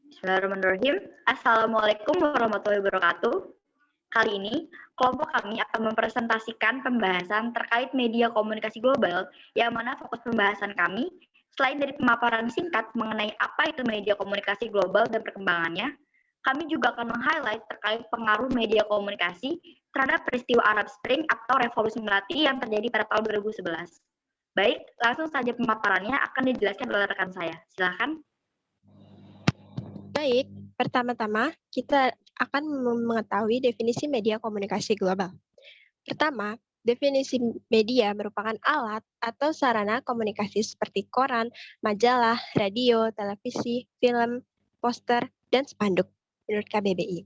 Bismillahirrahmanirrahim. Assalamualaikum warahmatullahi wabarakatuh. Kali ini, kelompok kami akan mempresentasikan pembahasan terkait media komunikasi global, yang mana fokus pembahasan kami, selain dari pemaparan singkat mengenai apa itu media komunikasi global dan perkembangannya, kami juga akan meng-highlight terkait pengaruh media komunikasi terhadap peristiwa Arab Spring atau Revolusi Melati yang terjadi pada tahun 2011. Baik, langsung saja pemaparannya akan dijelaskan oleh rekan saya. Silakan. Baik, pertama-tama kita akan mengetahui definisi media komunikasi global. Pertama, definisi media merupakan alat atau sarana komunikasi seperti koran, majalah, radio, televisi, film, poster, dan spanduk menurut KBBI.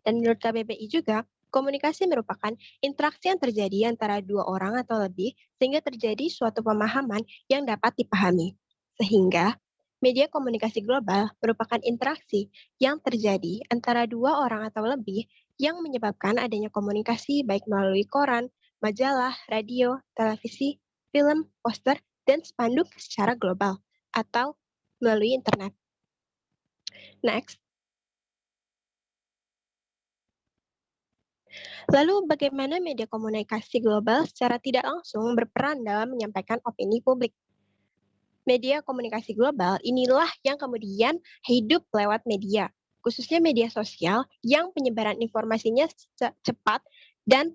Dan menurut KBBI juga, komunikasi merupakan interaksi yang terjadi antara dua orang atau lebih sehingga terjadi suatu pemahaman yang dapat dipahami. Sehingga media komunikasi global merupakan interaksi yang terjadi antara dua orang atau lebih yang menyebabkan adanya komunikasi baik melalui koran, majalah, radio, televisi, film, poster, dan spanduk secara global atau melalui internet. Next. Lalu bagaimana media komunikasi global secara tidak langsung berperan dalam menyampaikan opini publik? Media komunikasi global inilah yang kemudian hidup lewat media, khususnya media sosial yang penyebaran informasinya cepat dan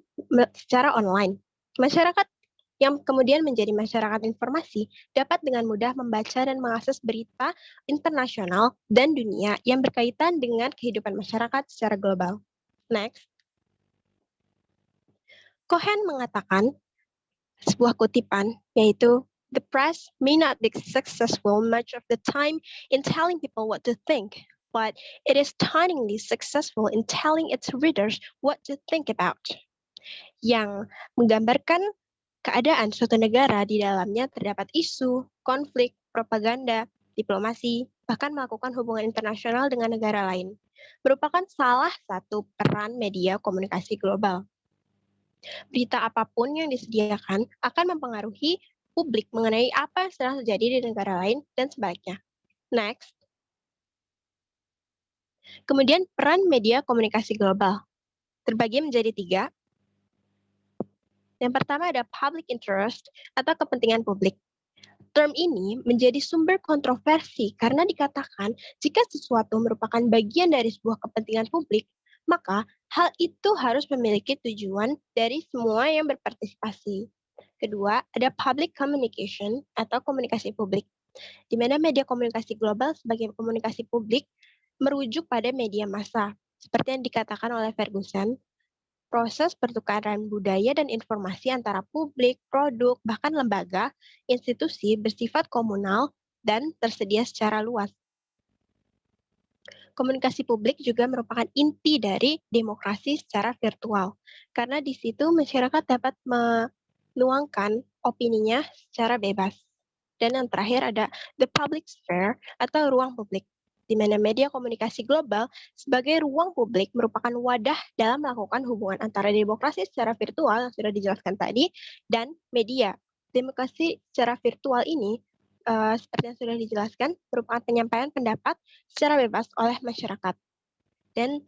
secara online. Masyarakat yang kemudian menjadi masyarakat informasi dapat dengan mudah membaca dan mengakses berita internasional dan dunia yang berkaitan dengan kehidupan masyarakat secara global. Next. Cohen mengatakan sebuah kutipan, yaitu the press may not be successful much of the time in telling people what to think, but it is stunningly successful in telling its readers what to think about. Yang menggambarkan keadaan suatu negara di dalamnya terdapat isu, konflik, propaganda, diplomasi, bahkan melakukan hubungan internasional dengan negara lain, merupakan salah satu peran media komunikasi global. Berita apapun yang disediakan akan mempengaruhi publik mengenai apa yang sedang terjadi di negara lain dan sebaliknya. Next. Kemudian peran media komunikasi global terbagi menjadi 3. Yang pertama ada public interest atau kepentingan publik. Term ini menjadi sumber kontroversi karena dikatakan jika sesuatu merupakan bagian dari sebuah kepentingan publik, maka hal itu harus memiliki tujuan dari semua yang berpartisipasi. Kedua, ada public communication atau komunikasi publik, di mana media komunikasi global sebagai komunikasi publik merujuk pada media massa, seperti yang dikatakan oleh Ferguson, proses pertukaran budaya dan informasi antara publik, produk, bahkan lembaga, institusi bersifat komunal dan tersedia secara luas. Komunikasi publik juga merupakan inti dari demokrasi secara virtual, karena di situ masyarakat dapat menuangkan opininya secara bebas. Dan yang terakhir ada the public sphere atau ruang publik, di mana media komunikasi global sebagai ruang publik merupakan wadah dalam melakukan hubungan antara demokrasi secara virtual yang sudah dijelaskan tadi dan media. Demokrasi secara virtual ini seperti yang sudah dijelaskan, merupakan penyampaian pendapat secara bebas oleh masyarakat. Dan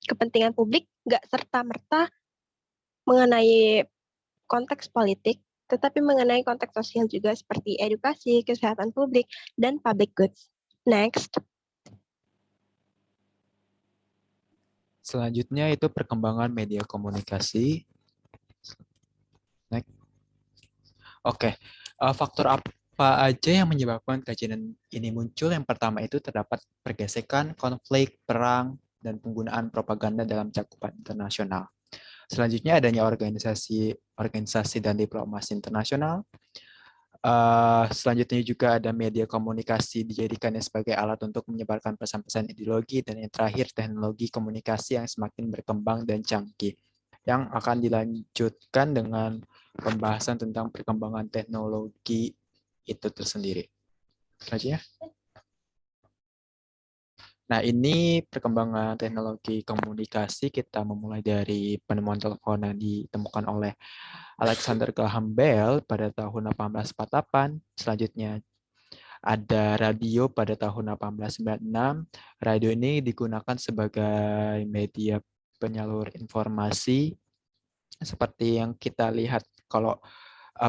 kepentingan publik nggak serta-merta mengenai konteks politik, tetapi mengenai konteks sosial juga seperti edukasi, kesehatan publik, dan public goods. Next. Selanjutnya itu perkembangan media komunikasi. Next. Oke, faktor apa aja yang menyebabkan kejadian ini muncul? Yang pertama itu terdapat pergesekan, konflik, perang, dan penggunaan propaganda dalam cakupan internasional. Selanjutnya adanya organisasi dan diplomasi internasional. Selanjutnya juga ada media komunikasi dijadikannya sebagai alat untuk menyebarkan pesan-pesan ideologi, dan yang terakhir teknologi komunikasi yang semakin berkembang dan canggih, yang akan dilanjutkan dengan pembahasan tentang perkembangan teknologi itu tersendiri. Selanjutnya. Nah, ini perkembangan teknologi komunikasi kita memulai dari penemuan telepon yang ditemukan oleh Alexander Graham Bell pada tahun 1848. Selanjutnya ada radio pada tahun 1896. Radio ini digunakan sebagai media penyalur informasi seperti yang kita lihat kalau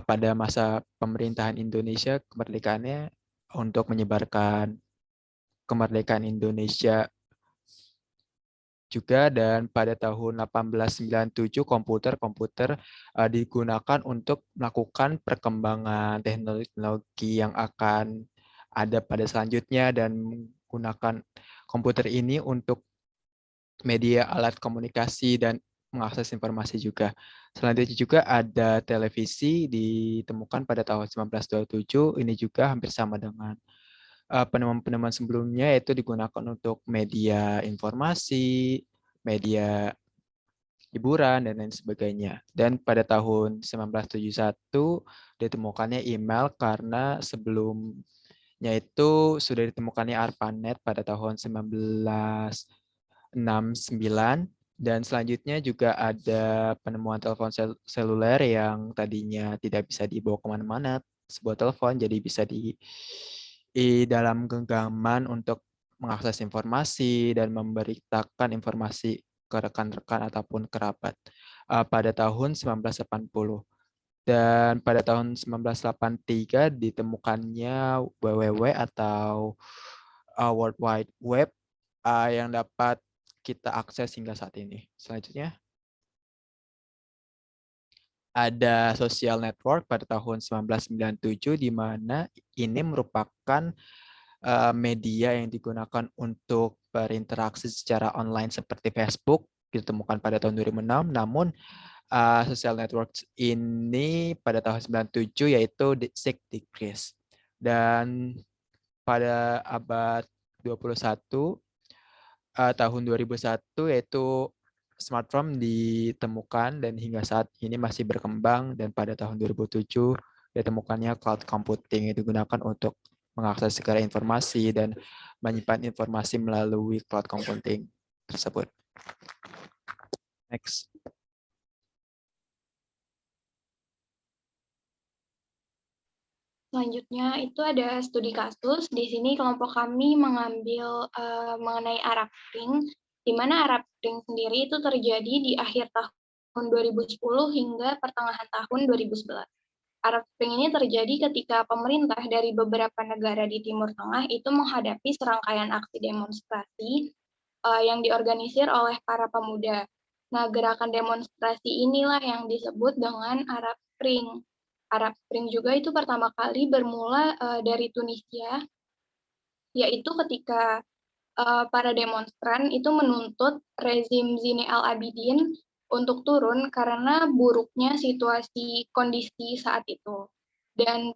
pada masa pemerintahan Indonesia kemerdekaannya untuk menyebarkan kemerdekaan Indonesia juga, dan pada tahun 1897 komputer digunakan untuk melakukan perkembangan teknologi yang akan ada pada selanjutnya dan menggunakan komputer ini untuk media alat komunikasi dan mengakses informasi juga. Selanjutnya juga ada televisi ditemukan pada tahun 1927. Ini juga hampir sama dengan penemuan-penemuan sebelumnya, yaitu digunakan untuk media informasi, media hiburan, dan lain sebagainya. Dan pada tahun 1971 ditemukannya email karena sebelumnya itu sudah ditemukannya ARPANET pada tahun 1969. Dan selanjutnya juga ada penemuan telepon seluler yang tadinya tidak bisa dibawa kemana-mana. Sebuah telepon jadi bisa di dalam genggaman untuk mengakses informasi dan memberitakan informasi ke rekan-rekan ataupun kerabat pada tahun 1980. Dan pada tahun 1983 ditemukannya WWW atau World Wide Web yang dapat kita akses hingga saat ini. Selanjutnya ada social network pada tahun 1997, di mana ini merupakan media yang digunakan untuk berinteraksi secara online seperti Facebook, ditemukan pada tahun 2006. Namun social network ini pada tahun 97 yaitu Six Degrees. Dan pada abad 21 tahun 2001 yaitu smartphone ditemukan dan hingga saat ini masih berkembang, dan pada tahun 2007 ditemukannya cloud computing yang digunakan untuk mengakses segala informasi dan menyimpan informasi melalui cloud computing tersebut. Next. Selanjutnya itu ada studi kasus. Di sini kelompok kami mengambil mengenai Arab Spring, di mana Arab Spring sendiri itu terjadi di akhir tahun 2010 hingga pertengahan tahun 2011. Arab Spring ini terjadi ketika pemerintah dari beberapa negara di Timur Tengah itu menghadapi serangkaian aksi demonstrasi yang diorganisir oleh para pemuda. Nah, gerakan demonstrasi inilah yang disebut dengan Arab Spring. Arab Spring juga itu pertama kali bermula dari Tunisia, yaitu ketika para demonstran itu menuntut rezim Zine al-Abidin untuk turun karena buruknya situasi kondisi saat itu. Dan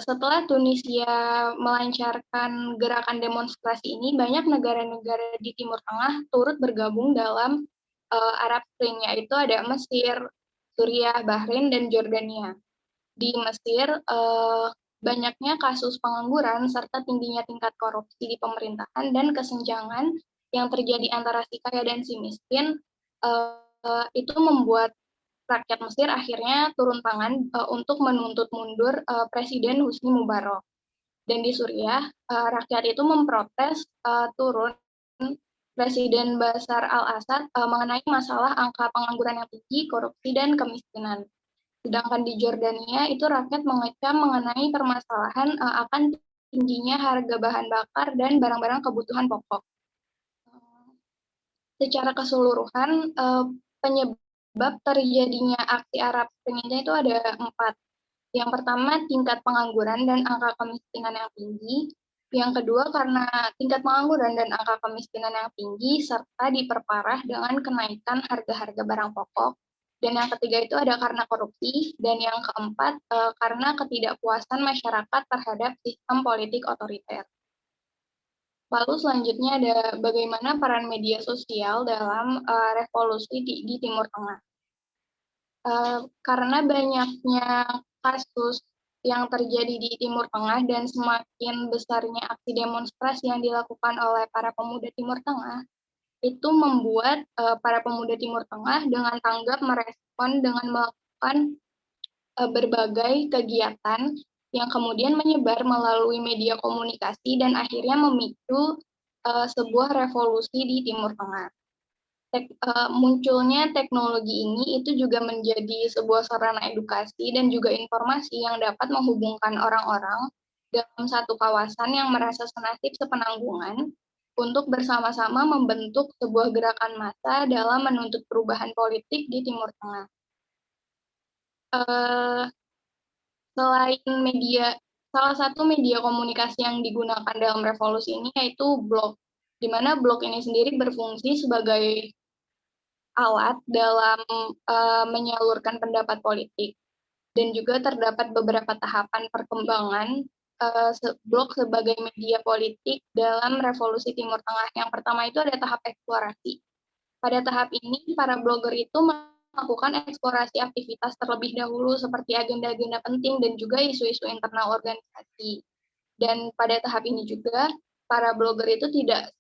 setelah Tunisia melancarkan gerakan demonstrasi ini, banyak negara-negara di Timur Tengah turut bergabung dalam Arab Spring, yaitu ada Mesir, Suriah, Bahrain, dan Jordania. Di Mesir, banyaknya kasus pengangguran serta tingginya tingkat korupsi di pemerintahan dan kesenjangan yang terjadi antara si kaya dan si miskin itu membuat rakyat Mesir akhirnya turun tangan untuk menuntut mundur Presiden Husni Mubarak. Dan di Suriah, rakyat itu memprotes turun Presiden Bashar al-Assad mengenai masalah angka pengangguran yang tinggi, korupsi, dan kemiskinan. Sedangkan di Jordania itu rakyat mengecam mengenai permasalahan akan tingginya harga bahan bakar dan barang-barang kebutuhan pokok. Secara keseluruhan, penyebab terjadinya aksi Arab Spring itu ada 4. Yang pertama, tingkat pengangguran dan angka kemiskinan yang tinggi. Yang kedua, karena tingkat pengangguran dan angka kemiskinan yang tinggi serta diperparah dengan kenaikan harga-harga barang pokok. Dan yang ketiga itu ada karena korupsi, dan yang keempat karena ketidakpuasan masyarakat terhadap sistem politik otoriter. Lalu selanjutnya ada bagaimana peran media sosial dalam revolusi di Timur Tengah. Karena banyaknya kasus yang terjadi di Timur Tengah dan semakin besarnya aksi demonstrasi yang dilakukan oleh para pemuda Timur Tengah, itu membuat para pemuda Timur Tengah dengan tanggap merespon dengan melakukan berbagai kegiatan yang kemudian menyebar melalui media komunikasi dan akhirnya memicu sebuah revolusi di Timur Tengah. Munculnya teknologi ini itu juga menjadi sebuah sarana edukasi dan juga informasi yang dapat menghubungkan orang-orang dalam satu kawasan yang merasa senasib sepenanggungan untuk bersama-sama membentuk sebuah gerakan massa dalam menuntut perubahan politik di Timur Tengah. Selain media, salah satu media komunikasi yang digunakan dalam revolusi ini yaitu blog, di mana blog ini sendiri berfungsi sebagai alat dalam menyalurkan pendapat politik, dan juga terdapat beberapa tahapan perkembangan blog sebagai media politik dalam revolusi Timur Tengah. Yang pertama itu ada tahap eksplorasi. Pada tahap ini, para blogger itu melakukan eksplorasi aktivitas terlebih dahulu seperti agenda-agenda penting dan juga isu-isu internal organisasi. Dan pada tahap ini juga, para blogger itu tidak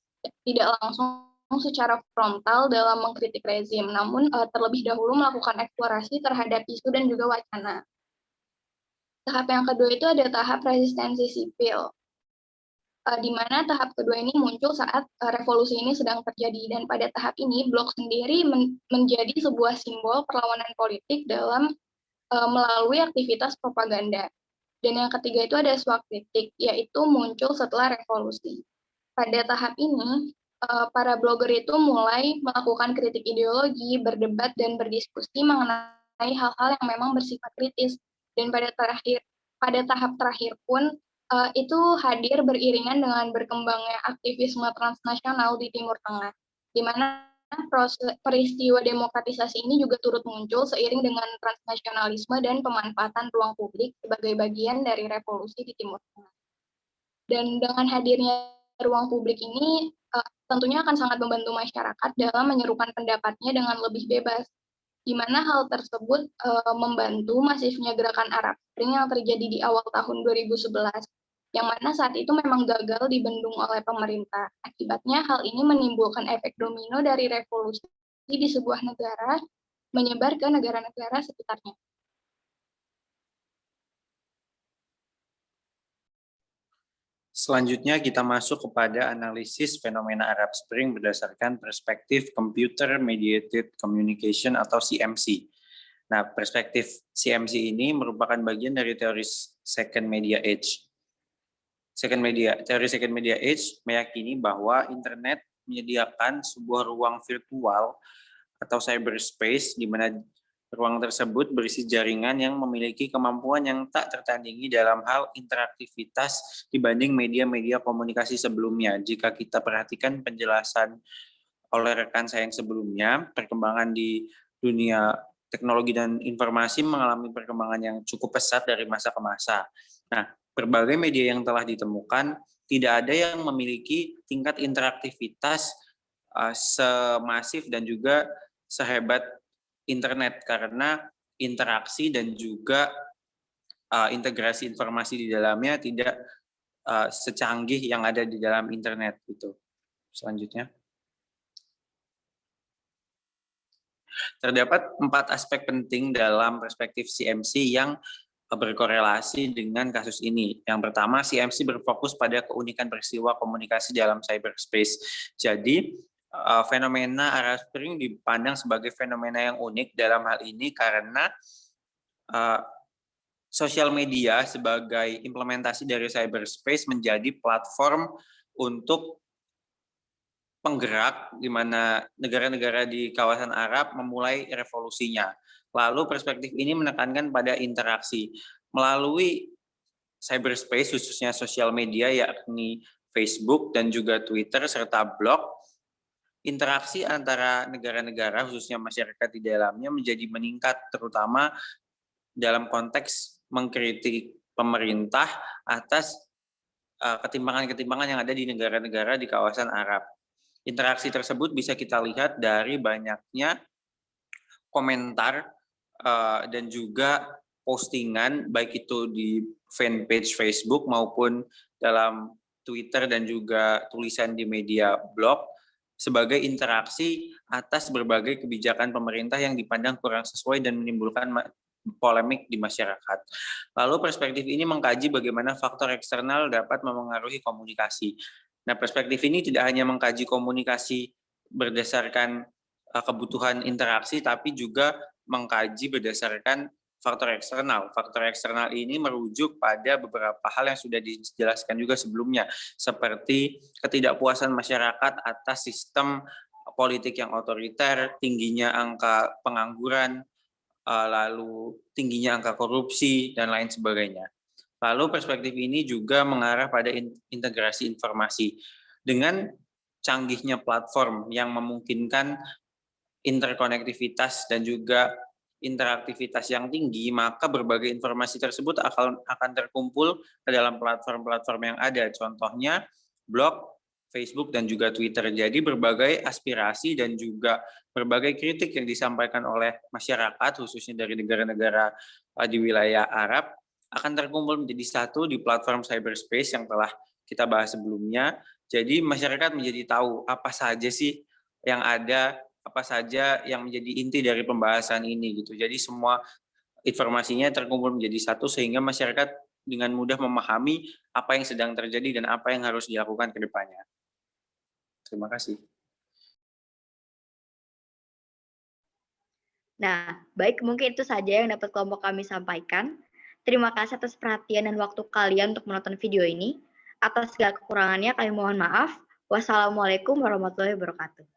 langsung secara frontal dalam mengkritik rezim, namun terlebih dahulu melakukan eksplorasi terhadap isu dan juga wacana. Tahap yang kedua itu ada tahap resistensi sipil, di mana tahap kedua ini muncul saat revolusi ini sedang terjadi, dan pada tahap ini blog sendiri menjadi sebuah simbol perlawanan politik dalam melalui aktivitas propaganda. Dan yang ketiga itu ada swak kritik, yaitu muncul setelah revolusi. Pada tahap ini, para blogger itu mulai melakukan kritik ideologi, berdebat, dan berdiskusi mengenai hal-hal yang memang bersifat kritis. Dan pada tahap terakhir pun, itu hadir beriringan dengan berkembangnya aktivisme transnasional di Timur Tengah, di mana peristiwa demokratisasi ini juga turut muncul seiring dengan transnasionalisme dan pemanfaatan ruang publik sebagai bagian dari revolusi di Timur Tengah. Dan dengan hadirnya ruang publik ini tentunya akan sangat membantu masyarakat dalam menyerukan pendapatnya dengan lebih bebas, di mana hal tersebut membantu masifnya gerakan Arab Spring yang terjadi di awal tahun 2011, yang mana saat itu memang gagal dibendung oleh pemerintah. Akibatnya hal ini menimbulkan efek domino dari revolusi di sebuah negara menyebar ke negara-negara sekitarnya. Selanjutnya kita masuk kepada analisis fenomena Arab Spring berdasarkan perspektif Computer Mediated Communication atau CMC. Nah, perspektif CMC ini merupakan bagian dari teori Second Media Age. Teori Second Media Age meyakini bahwa internet menyediakan sebuah ruang virtual atau cyberspace di mana ruang tersebut berisi jaringan yang memiliki kemampuan yang tak tertandingi dalam hal interaktivitas dibanding media-media komunikasi sebelumnya. Jika kita perhatikan penjelasan oleh rekan saya yang sebelumnya, perkembangan di dunia teknologi dan informasi mengalami perkembangan yang cukup pesat dari masa ke masa. Nah, berbagai media yang telah ditemukan, tidak ada yang memiliki tingkat interaktivitas semasif dan juga sehebat internet, karena interaksi dan juga integrasi informasi di dalamnya tidak secanggih yang ada di dalam internet gitu. Selanjutnya, terdapat 4 aspek penting dalam perspektif CMC yang berkorelasi dengan kasus ini. Yang pertama, CMC berfokus pada keunikan peristiwa komunikasi dalam cyberspace. Jadi fenomena Arab Spring dipandang sebagai fenomena yang unik dalam hal ini karena sosial media sebagai implementasi dari cyberspace menjadi platform untuk penggerak di mana negara-negara di kawasan Arab memulai revolusinya. Lalu perspektif ini menekankan pada interaksi melalui cyberspace, khususnya sosial media yakni Facebook dan juga Twitter serta blog. Interaksi antara negara-negara, khususnya masyarakat di dalamnya, menjadi meningkat, terutama dalam konteks mengkritik pemerintah atas ketimpangan-ketimpangan yang ada di negara-negara di kawasan Arab. Interaksi tersebut bisa kita lihat dari banyaknya komentar dan juga postingan, baik itu di fanpage Facebook maupun dalam Twitter dan juga tulisan di media blog, sebagai interaksi atas berbagai kebijakan pemerintah yang dipandang kurang sesuai dan menimbulkan polemik di masyarakat. Lalu perspektif ini mengkaji bagaimana faktor eksternal dapat memengaruhi komunikasi. Nah, perspektif ini tidak hanya mengkaji komunikasi berdasarkan kebutuhan interaksi, tapi juga mengkaji berdasarkan faktor eksternal. Faktor eksternal ini merujuk pada beberapa hal yang sudah dijelaskan juga sebelumnya, seperti ketidakpuasan masyarakat atas sistem politik yang otoriter, tingginya angka pengangguran, lalu tingginya angka korupsi, dan lain sebagainya. Lalu perspektif ini juga mengarah pada integrasi informasi. Dengan canggihnya platform yang memungkinkan interkonektivitas dan juga interaktivitas yang tinggi, maka berbagai informasi tersebut akan terkumpul ke dalam platform-platform yang ada. Contohnya blog, Facebook, dan juga Twitter. Jadi berbagai aspirasi dan juga berbagai kritik yang disampaikan oleh masyarakat, khususnya dari negara-negara di wilayah Arab, akan terkumpul menjadi satu di platform cyberspace yang telah kita bahas sebelumnya. Jadi masyarakat menjadi tahu apa saja sih yang ada, apa saja yang menjadi inti dari pembahasan ini gitu. Jadi semua informasinya terkumpul menjadi satu sehingga masyarakat dengan mudah memahami apa yang sedang terjadi dan apa yang harus dilakukan ke depannya. Terima kasih. Nah, baik, mungkin itu saja yang dapat kelompok kami sampaikan. Terima kasih atas perhatian dan waktu kalian untuk menonton video ini. Atas segala kekurangannya kami mohon maaf. Wassalamualaikum warahmatullahi wabarakatuh.